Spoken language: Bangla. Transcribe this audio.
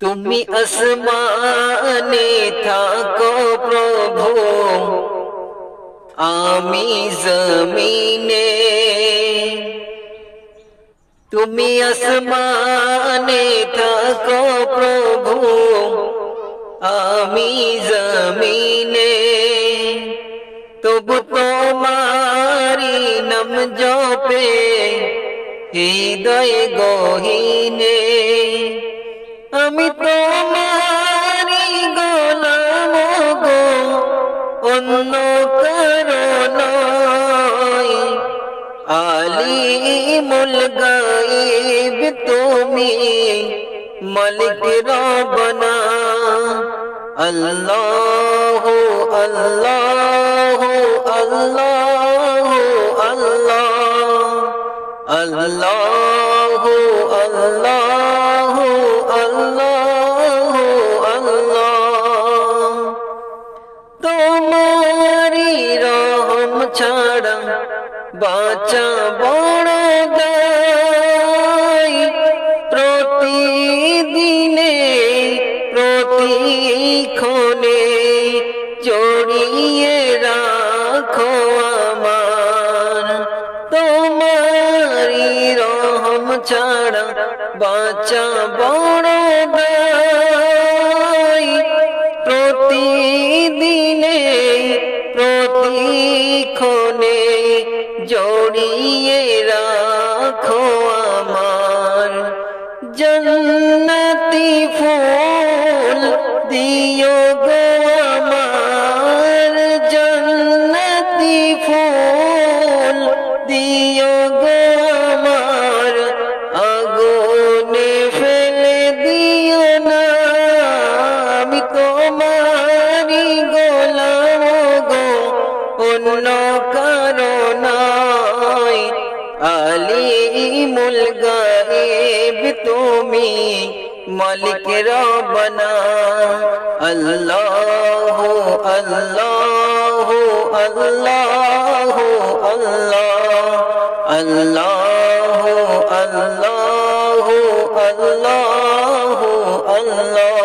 তুমি আসমানে থাকো প্রভু, আমি জমিনে। তুমি আসমানে থাকো প্রভু, আমি জমিনে। তবু তোমারি নাম জপে হৃদয় গহীনে। আমি তোমারি গোলাম গো, অন্য কারো নয়। আলিমুল গায়ব তুমি, মালিক রব্বানা। আল্লাহু আল্লাহু আল্লাহু আল্লাহ, আল্লাহু আল্লাহু আল্লাহু আল্লাহ। তোমারি রহম ছাড়া বাঁচা বড় দায়। প্রতিদিনে প্রতিক্ষণে জড়িয়ে রাখো আমার। তোমারি রহম ছাড়া বাঁচা বড় দায়। প্রতিদিনে প্রতিক্ষণে জড়িয়ে রাখো আমার। জন্নতি ফুল দিও গো আমার, জন্নতি ফুল দিও গো আমার। আগুনে ফেলে দিও না, আমি তোমারি গোলাম গো, অন্য কারো নয়। আলিমুল গায়ব তুমি, মালিক রব্বানা। আল্লাহু আল্লাহু আল্লাহু আল্লাহ, আল্লাহু আল্লাহু আল্লাহু আল্লাহ।